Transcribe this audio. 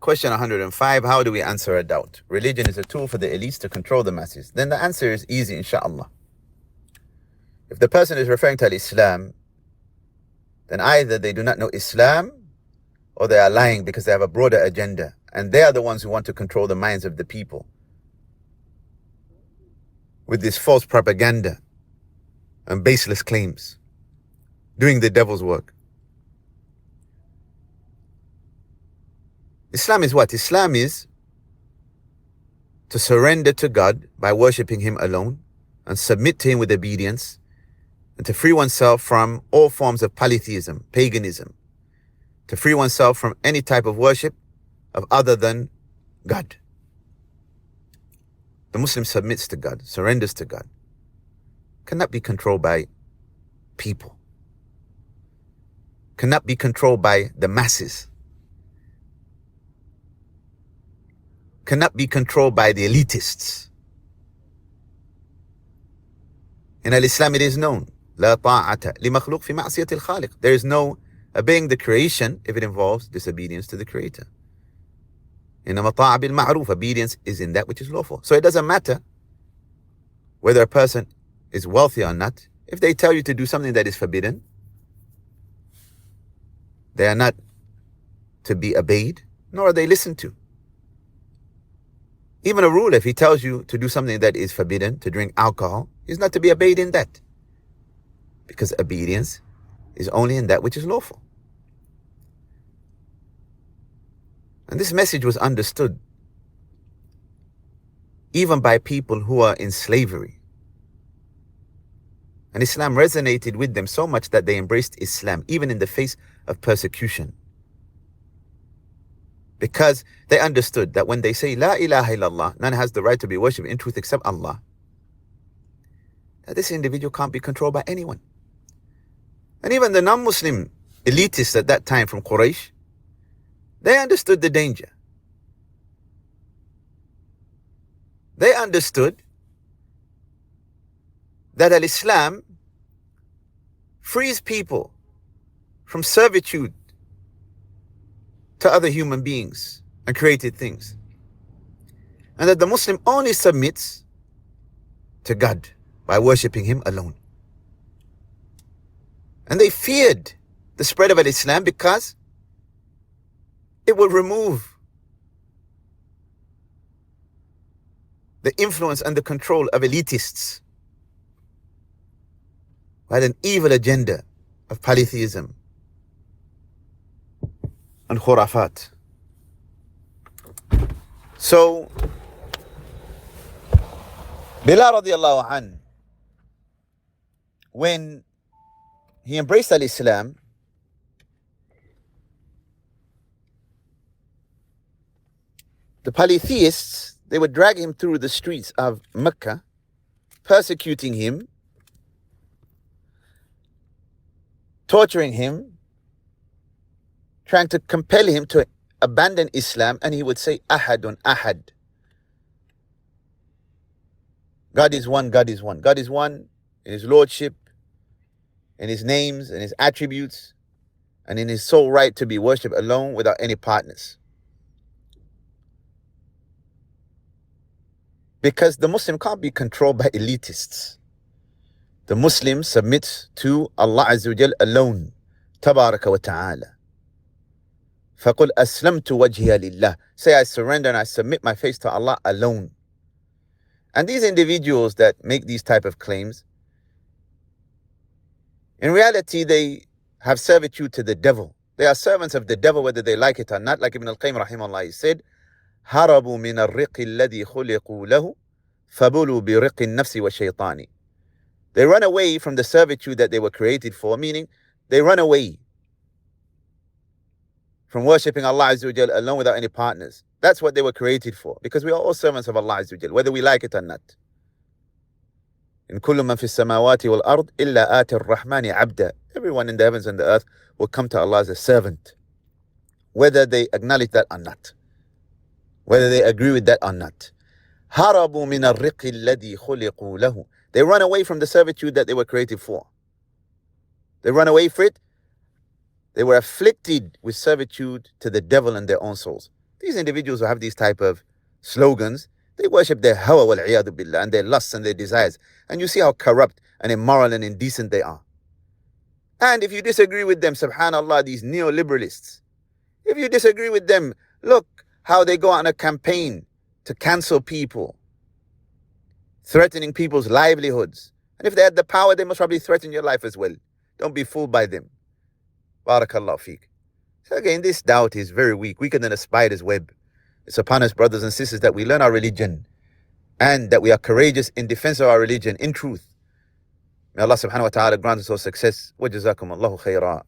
Question 105. How do we answer a doubt? Religion is a tool for the elites to control the masses. Then the answer is easy, inshallah. If the person is referring to Islam, then either they do not know Islam or they are lying because they have a broader agenda. And they are the ones who want to control the minds of the people with this false propaganda and baseless claims, doing the devil's work. Islam is what? Islam is to surrender to God by worshipping Him alone and submit to Him with obedience, and to free oneself from all forms of polytheism, paganism, to free oneself from any type of worship of other than God. The Muslim submits to God, surrenders to God, cannot be controlled by people, cannot be controlled by the masses, cannot be controlled by the elitists. In al-Islam it is known, لا طاعة لمخلوق في معصية الخالق. There is no obeying the creation if it involves disobedience to the Creator. إنما طاعة بالمعروف. Obedience is in that which is lawful. So it doesn't matter whether a person is wealthy or not. If they tell you to do something that is forbidden, they are not to be obeyed, nor are they listened to. Even a ruler, if he tells you to do something that is forbidden, to drink alcohol, is not to be obeyed in that. Because obedience is only in that which is lawful. And this message was understood even by people who are in slavery. And Islam resonated with them so much that they embraced Islam, even in the face of persecution. Because they understood that when they say, La ilaha illallah, none has the right to be worshipped in truth except Allah, that this individual can't be controlled by anyone. And even the non-Muslim elitists at that time from Quraysh, they understood the danger. They understood that al-Islam frees people from servitude to other human beings and created things. And that the Muslim only submits to God by worshipping Him alone. And they feared the spread of al-Islam because it will remove the influence and the control of elitists by an evil agenda of polytheism and khurafat. So, Bilal radiallahu anhu, when he embraced al-Islam, the polytheists, they would drag him through the streets of Mecca, persecuting him, torturing him, trying to compel him to abandon Islam, and he would say, Ahadun Ahad. God is one, God is one. God is one in His lordship, in His names, in His attributes, and in His sole right to be worshipped alone without any partners. Because the Muslim can't be controlled by elitists. The Muslim submits to Allah Azza wa Jal alone. Tabaraka wa ta'ala. فَقُلْ أَسْلَمْتُ وَجْهِيَ لِلَّهِ. Say, I surrender and I submit my face to Allah alone. And these individuals that make these type of claims, in reality, they have servitude to the devil. They are servants of the devil, whether they like it or not. Like Ibn al-Qayyim rahimahullah, he said, هربوا من الرق الذي خلقوا له فبلوا برق النفس والشيطان. They run away from the servitude that they were created for, meaning they run away from worshipping Allah Azza wa Jal alone without any partners. That's what they were created for, because we are all servants of Allah Azza wa Jal, whether we like it or not. In كل من في السماوات والأرض إلا آتي الرحمن عبدا. Everyone in the heavens and the earth will come to Allah as a servant, whether they acknowledge that or not, whether they agree with that or not. هربوا من الرق الذي خلقوا له. They run away from the servitude that they were created for. They run away for it. They were afflicted with servitude to the devil and their own souls. These individuals who have these type of slogans, they worship their hawa wal iyadu billah and their lusts and their desires. And you see how corrupt and immoral and indecent they are. And if you disagree with them, subhanallah, these neoliberalists, if you disagree with them, look how they go on a campaign to cancel people, threatening people's livelihoods. And if they had the power, they must probably threaten your life as well. Don't be fooled by them. Barakallahu feek. So again, this doubt is very weak, weaker than a spider's web. It's upon us, brothers and sisters, that we learn our religion and that we are courageous in defense of our religion in truth. May Allah subhanahu wa ta'ala grant us all success. Wa jazakum Allahu khairan.